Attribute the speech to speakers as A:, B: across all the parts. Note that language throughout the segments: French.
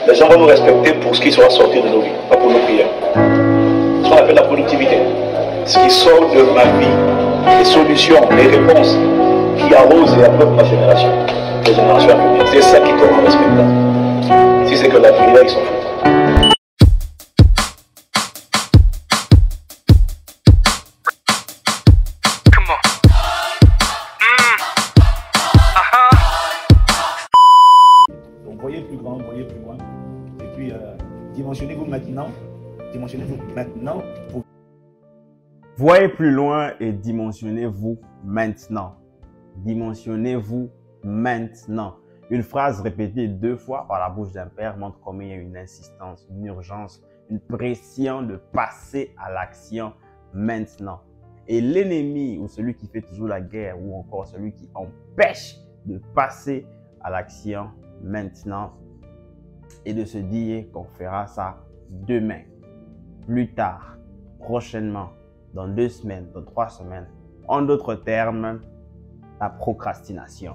A: Les gens vont nous respecter pour ce qui sera sorti de nos vies, pas pour nos prières. Ce qu'on appelle la productivité. Ce qui sort de ma vie, les solutions, les réponses qui arrosent et abreuvent ma génération, les générations à venir. C'est ça qui te rend respectable. Si c'est que la prière, ils sont fous.
B: Voyez plus grand, voyez plus loin. Et puis, dimensionnez-vous maintenant. Dimensionnez-vous maintenant.
C: Voyez plus loin et dimensionnez-vous maintenant. Dimensionnez-vous maintenant. Une phrase répétée 2 fois par la bouche d'un père montre combien il y a une insistance, une urgence, une pression de passer à l'action maintenant. Et l'ennemi ou celui qui fait toujours la guerre ou encore celui qui empêche de passer à l'action maintenant et de se dire qu'on fera ça demain, plus tard, prochainement, dans 2 semaines, dans 3 semaines. En d'autres termes, la procrastination.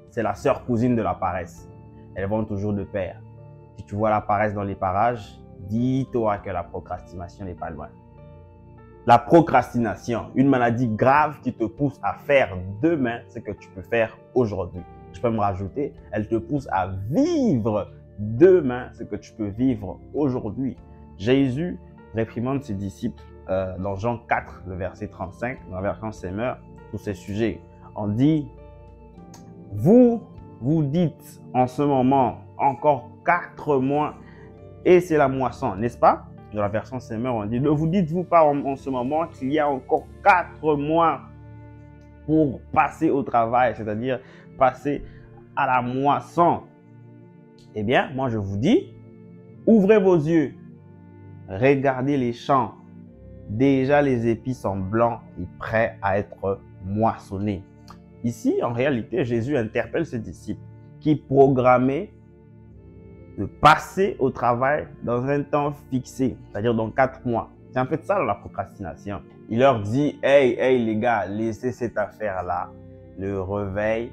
C: C'est la sœur cousine de la paresse. Elles vont toujours de pair. Si tu vois la paresse dans les parages, dis-toi que la procrastination n'est pas loin. La procrastination, une maladie grave qui te pousse à faire demain ce que tu peux faire aujourd'hui. Je peux me rajouter, elle te pousse à vivre demain ce que tu peux vivre aujourd'hui. Jésus réprimande ses disciples dans Jean 4, le verset 35, dans la version Semeur, sur ces sujets. On dit, vous dites en ce moment encore 4 mois et c'est la moisson, n'est-ce pas? Dans la version Semeur, on dit, ne vous dites-vous pas en ce moment qu'il y a encore 4 mois pour passer au travail, c'est-à-dire passer à la moisson? Eh bien, moi je vous dis, ouvrez vos yeux, regardez les champs. Déjà les épis sont blancs et prêts à être moissonnés. Ici, en réalité, Jésus interpelle ses disciples qui programmaient de passer au travail dans un temps fixé, c'est-à-dire dans 4 mois. C'est en fait ça la procrastination. Il leur dit, hey les gars, laissez cette affaire-là. Le réveil,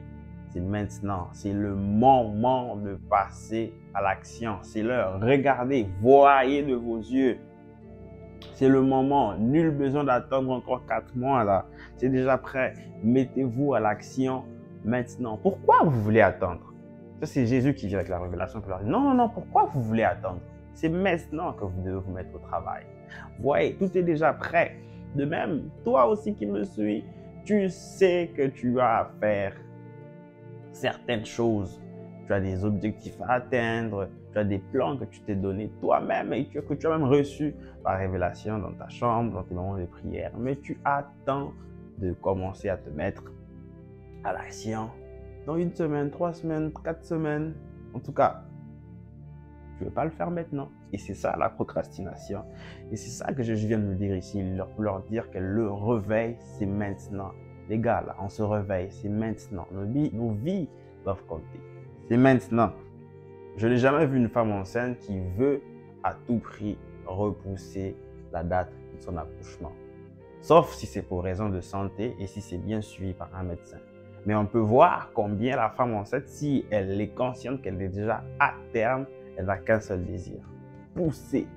C: c'est maintenant. C'est le moment de passer à l'action. C'est l'heure. Regardez, voyez de vos yeux. C'est le moment. Nul besoin d'attendre encore 4 mois là. C'est déjà prêt. Mettez-vous à l'action maintenant. Pourquoi vous voulez attendre? Ça, c'est Jésus qui vient avec la révélation pour leur dire, non, pourquoi vous voulez attendre? C'est maintenant que vous devez vous mettre au travail. Voyez, tout est déjà prêt. De même, toi aussi qui me suis, tu sais que tu as à faire certaines choses. Tu as des objectifs à atteindre, tu as des plans que tu t'es donné toi-même et que tu as même reçu par révélation dans ta chambre, dans tes moments de prière. Mais tu attends de commencer à te mettre à l'action dans 1 semaine, 3 semaines, 4 semaines. En tout cas, tu ne veux pas le faire maintenant. Et c'est ça la procrastination. Et c'est ça que je viens de me dire ici, leur dire que le réveil, c'est maintenant. Les gars, là, on se réveille, c'est maintenant. Nos vies doivent compter. C'est maintenant. Je n'ai jamais vu une femme enceinte qui veut à tout prix repousser la date de son accouchement. Sauf si c'est pour raison de santé et si c'est bien suivi par un médecin. Mais on peut voir combien la femme enceinte, si elle est consciente qu'elle est déjà à terme, elle n'a qu'un seul désir. Pousser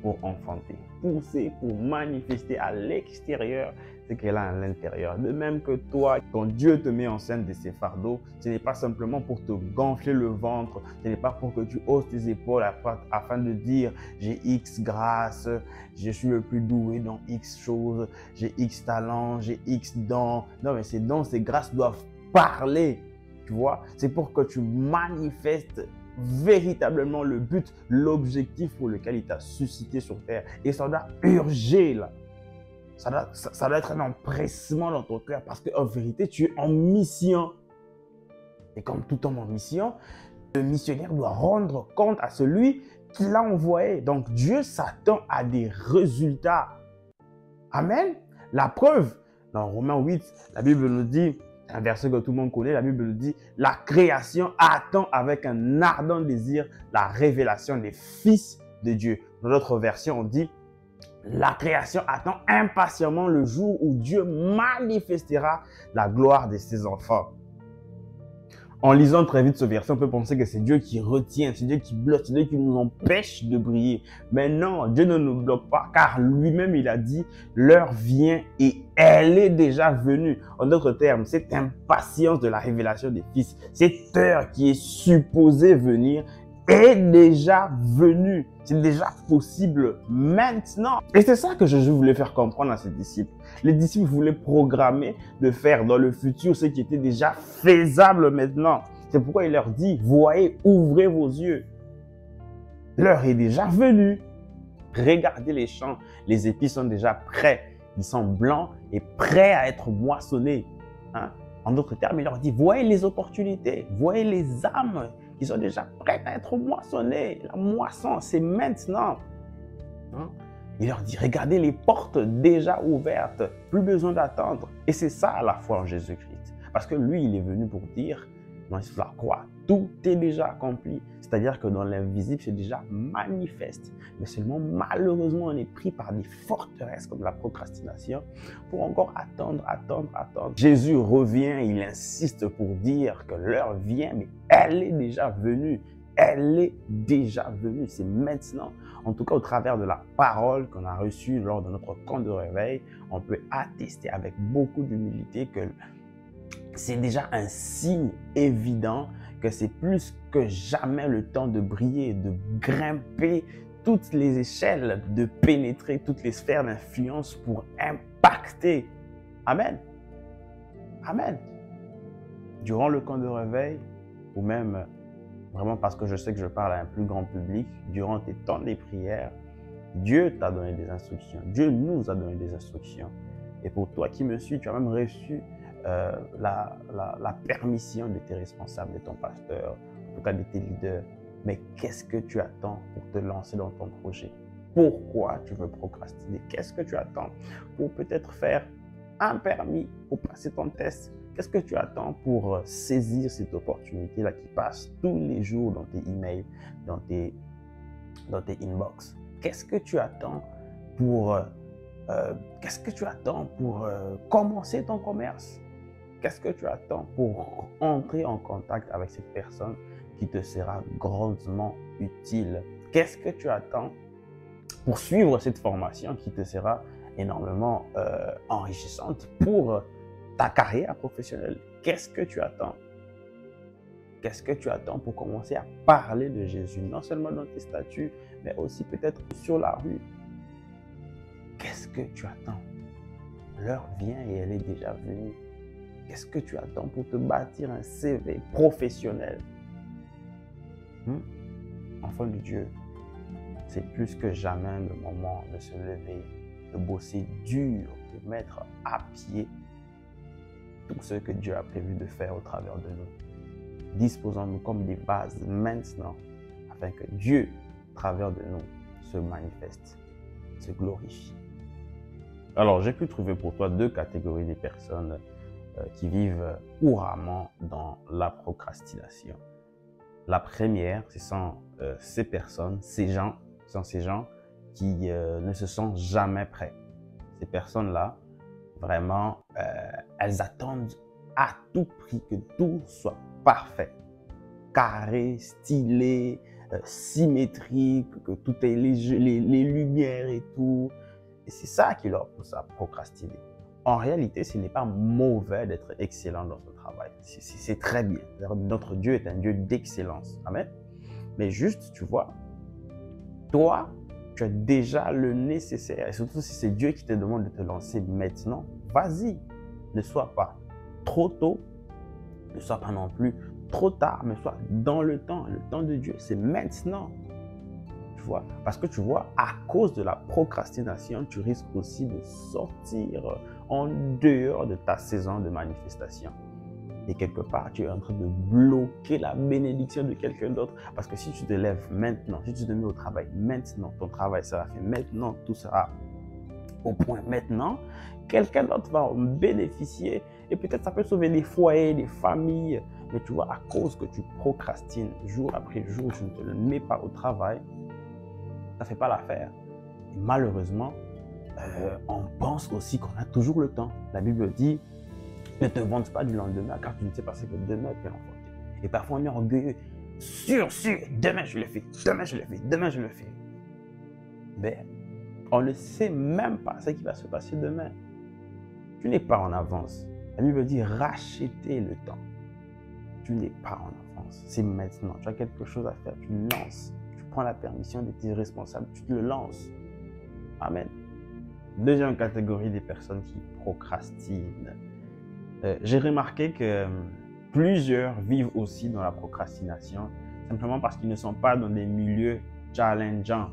C: pour enfanter. Pousser pour manifester à l'extérieur ce qu'elle a à l'intérieur. De même que toi, quand Dieu te met enceinte de ses fardeaux, ce n'est pas simplement pour te gonfler le ventre, ce n'est pas pour que tu hausses tes épaules afin de dire j'ai X grâce, je suis le plus doué dans X choses, j'ai X talent, j'ai X dons. Non, mais ces dons, ces grâces doivent parler, tu vois. C'est pour que tu manifestes véritablement le but, l'objectif pour lequel il t'a suscité sur terre. Et ça doit urger là. Ça doit être un empressement dans ton cœur parce qu'en vérité, tu es en mission. Et comme tout homme en mission, le missionnaire doit rendre compte à celui qui l'a envoyé. Donc Dieu s'attend à des résultats. Amen. La preuve, dans Romains 8, la Bible nous dit, un verset que tout le monde connaît, la Bible nous dit, la création attend avec un ardent désir la révélation des fils de Dieu. Dans notre version, on dit, la création attend impatiemment le jour où Dieu manifestera la gloire de ses enfants. En lisant très vite ce verset, on peut penser que c'est Dieu qui retient, c'est Dieu qui bloque, c'est Dieu qui nous empêche de briller. Mais non, Dieu ne nous bloque pas, car lui-même, il a dit, l'heure vient et elle est déjà venue. En d'autres termes, cette impatience de la révélation des fils, cette heure qui est supposée venir, est déjà venue. C'est déjà possible maintenant. Et c'est ça que Jésus voulait faire comprendre à ses disciples. Les disciples voulaient programmer de faire dans le futur ce qui était déjà faisable maintenant. C'est pourquoi il leur dit, voyez, ouvrez vos yeux. L'heure est déjà venue. Regardez les champs, les épis sont déjà prêts. Ils sont blancs et prêts à être moissonnés. Hein? En d'autres termes, il leur dit, voyez les opportunités, voyez les âmes qui sont déjà prêtes à être moissonnées. La moisson, c'est maintenant. Hein? Il leur dit, regardez les portes déjà ouvertes, plus besoin d'attendre. Et c'est ça la foi en Jésus-Christ. Parce que lui, il est venu pour dire, dans la croix, tout est déjà accompli. C'est-à-dire que dans l'invisible, c'est déjà manifeste. Mais seulement, malheureusement, on est pris par des forteresses comme la procrastination pour encore attendre. Jésus revient, il insiste pour dire que l'heure vient, mais elle est déjà venue. Elle est déjà venue, c'est maintenant. En tout cas, au travers de la parole qu'on a reçue lors de notre camp de réveil, on peut attester avec beaucoup d'humilité que c'est déjà un signe évident que c'est plus que jamais le temps de briller, de grimper toutes les échelles, de pénétrer toutes les sphères d'influence pour impacter. Amen. Amen. Durant le camp de réveil, ou même vraiment parce que je sais que je parle à un plus grand public, durant tes temps des prières, Dieu t'a donné des instructions. Dieu nous a donné des instructions. Et pour toi qui me suis, tu as même reçu la permission de tes responsables, de ton pasteur, en tout cas de tes leaders. Mais qu'est-ce que tu attends pour te lancer dans ton projet? Pourquoi tu veux procrastiner? Qu'est-ce que tu attends pour peut-être faire un permis, pour passer ton test? Qu'est-ce que tu attends pour saisir cette opportunité-là qui passe tous les jours dans tes emails, dans tes inbox? Qu'est-ce que tu attends pour commencer ton commerce? Qu'est-ce que tu attends pour entrer en contact avec cette personne qui te sera grandement utile? Qu'est-ce que tu attends pour suivre cette formation qui te sera énormément enrichissante pour ta carrière professionnelle? Qu'est-ce que tu attends? Qu'est-ce que tu attends pour commencer à parler de Jésus, non seulement dans tes statuts, mais aussi peut-être sur la rue? Qu'est-ce que tu attends? L'heure vient et elle est déjà venue. Qu'est-ce que tu attends pour te bâtir un CV professionnel? Enfant de Dieu, c'est plus que jamais le moment de se lever, de bosser dur pour mettre à pied tout ce que Dieu a prévu de faire au travers de nous. Disposons-nous comme des bases maintenant afin que Dieu, au travers de nous, se manifeste, se glorifie. Alors, j'ai pu trouver pour toi deux catégories de personnes qui vivent couramment dans la procrastination. La première, ce sont ces personnes, ces gens qui ne se sentent jamais prêts. Ces personnes-là, vraiment, elles attendent à tout prix que tout soit parfait, carré, stylé, symétrique, que tout ait les lumières et tout. Et c'est ça qui leur pousse à procrastiner. En réalité, ce n'est pas mauvais d'être excellent dans son travail. C'est très bien. Notre Dieu est un Dieu d'excellence. Amen. Mais juste, tu vois, toi, tu as déjà le nécessaire. Et surtout si c'est Dieu qui te demande de te lancer maintenant, vas-y. Ne sois pas trop tôt, ne sois pas non plus trop tard, mais sois dans le temps. Le temps de Dieu, c'est maintenant. Tu vois? Parce que tu vois, à cause de la procrastination, tu risques aussi de sortir en dehors de ta saison de manifestation. Et quelque part, tu es en train de bloquer la bénédiction de quelqu'un d'autre. Parce que si tu te lèves maintenant, si tu te mets au travail maintenant, ton travail sera fait maintenant, tout sera au point maintenant, quelqu'un d'autre va en bénéficier. Et peut-être ça peut sauver des foyers, des familles. Mais tu vois, à cause que tu procrastines jour après jour, tu ne te le mets pas au travail, ça ne fait pas l'affaire. Et malheureusement, on pense aussi qu'on a toujours le temps. La Bible dit, ne te vante pas du lendemain car tu ne sais pas ce que demain peut emporter. Et parfois, on est orgueilleux. Sûr, demain je le fais, demain je le fais, demain je le fais. Mais on ne sait même pas ce qui va se passer demain. Tu n'es pas en avance. La Bible dit racheter le temps. Tu n'es pas en avance. C'est maintenant. Tu as quelque chose à faire. Tu lances. Tu prends la permission de tes responsables. Tu te le lances. Amen. Deuxième catégorie des personnes qui procrastinent. J'ai remarqué que plusieurs vivent aussi dans la procrastination, simplement parce qu'ils ne sont pas dans des milieux challengeants.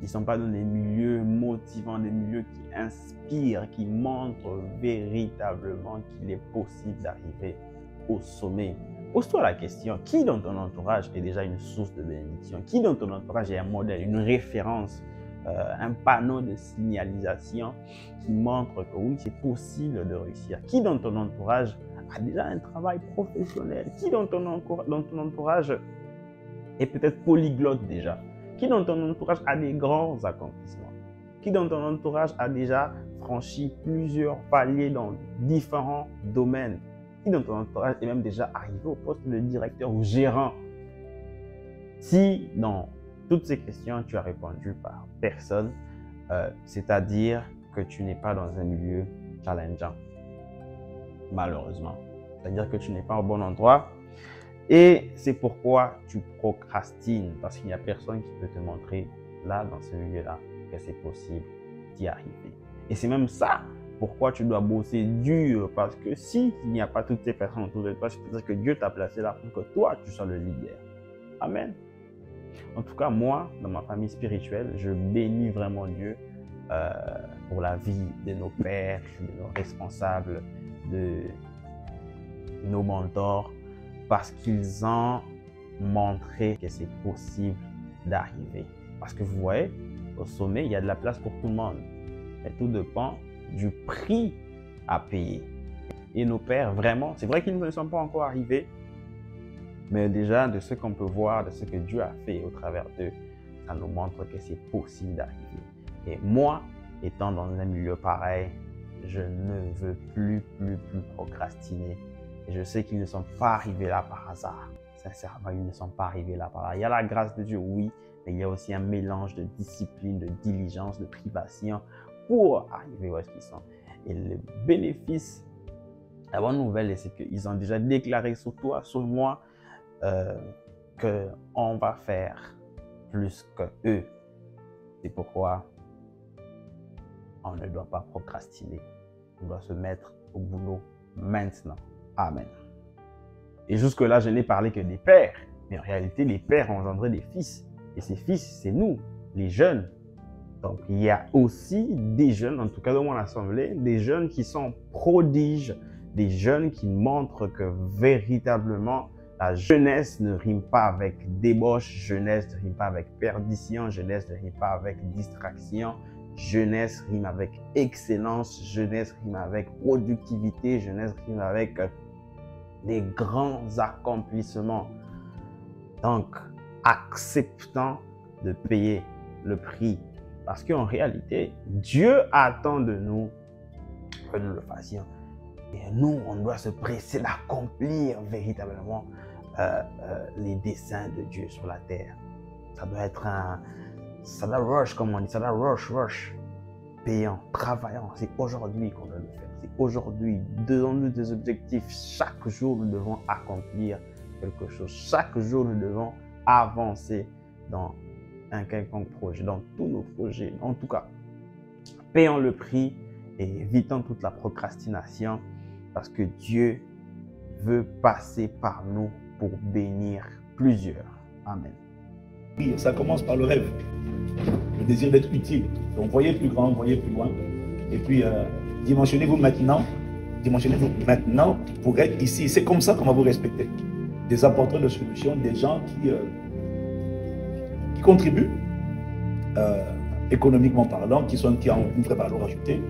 C: Ils ne sont pas dans des milieux motivants, des milieux qui inspirent, qui montrent véritablement qu'il est possible d'arriver au sommet. Pose-toi la question, qui dans ton entourage est déjà une source de bénédiction? Qui dans ton entourage est un modèle, une référence, un panneau de signalisation qui montre que oui, c'est possible de réussir? Qui dans ton entourage a déjà un travail professionnel? Qui dans ton entourage est peut-être polyglotte déjà? Qui dans ton entourage a des grands accomplissements? Qui dans ton entourage a déjà franchi plusieurs paliers dans différents domaines? Qui dans ton entourage est même déjà arrivé au poste de directeur ou gérant? Si dans toutes ces questions tu as répondu par personne, c'est-à-dire que tu n'es pas dans un milieu challengeant, malheureusement. C'est-à-dire que tu n'es pas au bon endroit. Et c'est pourquoi tu procrastines, parce qu'il n'y a personne qui peut te montrer là, dans ce milieu-là, que c'est possible d'y arriver. Et c'est même ça pourquoi tu dois bosser dur, parce que s'il n'y a pas toutes ces personnes autour de toi, c'est-à-dire que Dieu t'a placé là pour que toi, tu sois le leader. Amen. En tout cas, moi, dans ma famille spirituelle, je bénis vraiment Dieu pour la vie de nos pères, de nos responsables, de nos mentors, parce qu'ils ont montré que c'est possible d'arriver. Parce que vous voyez, au sommet, il y a de la place pour tout le monde. Mais tout dépend du prix à payer. Et nos pères, vraiment, c'est vrai qu'ils ne sont pas encore arrivés, mais déjà de ce qu'on peut voir, de ce que Dieu a fait au travers d'eux, ça nous montre que c'est possible d'arriver. Et moi, étant dans un milieu pareil, je ne veux plus procrastiner. Et je sais qu'ils ne sont pas arrivés là par hasard. Sincèrement, ils ne sont pas arrivés là par hasard. Il y a la grâce de Dieu, oui, mais il y a aussi un mélange de discipline, de diligence, de privation pour arriver où est-ce qu'ils sont. Et le bénéfice, la bonne nouvelle, c'est qu'ils ont déjà déclaré sur toi, sur moi, qu'on va faire plus que eux. C'est pourquoi on ne doit pas procrastiner. On doit se mettre au boulot maintenant. Amen. Et jusque-là, je n'ai parlé que des pères. Mais en réalité, les pères ont engendré des fils. Et ces fils, c'est nous, les jeunes. Donc, il y a aussi des jeunes, en tout cas dans mon assemblée, des jeunes qui sont prodiges, des jeunes qui montrent que véritablement, la jeunesse ne rime pas avec débauche, jeunesse ne rime pas avec perdition, jeunesse ne rime pas avec distraction, jeunesse rime avec excellence, jeunesse rime avec productivité, jeunesse rime avec des grands accomplissements. Donc, acceptant de payer le prix. Parce qu'en réalité, Dieu attend de nous que nous le fassions. Et nous, on doit se presser d'accomplir véritablement les desseins de Dieu sur la terre. Ça doit être ça doit rush, comme on dit, ça doit rush, payant, travaillant. C'est aujourd'hui qu'on doit le faire. C'est aujourd'hui. Donnons-nous des objectifs. Chaque jour, nous devons accomplir quelque chose. Chaque jour, nous devons avancer dans un quelconque projet, dans tous nos projets. En tout cas, payons le prix et évitons toute la procrastination parce que Dieu veut passer par nous pour bénir plusieurs. Amen.
B: Ça commence par le rêve, le désir d'être utile. Donc voyez plus grand, voyez plus loin. Et puis dimensionnez-vous maintenant pour être ici. C'est comme ça qu'on va vous respecter. Des apporteurs de solutions, des gens qui contribuent économiquement parlant, qui ont une vraie valeur ajoutée.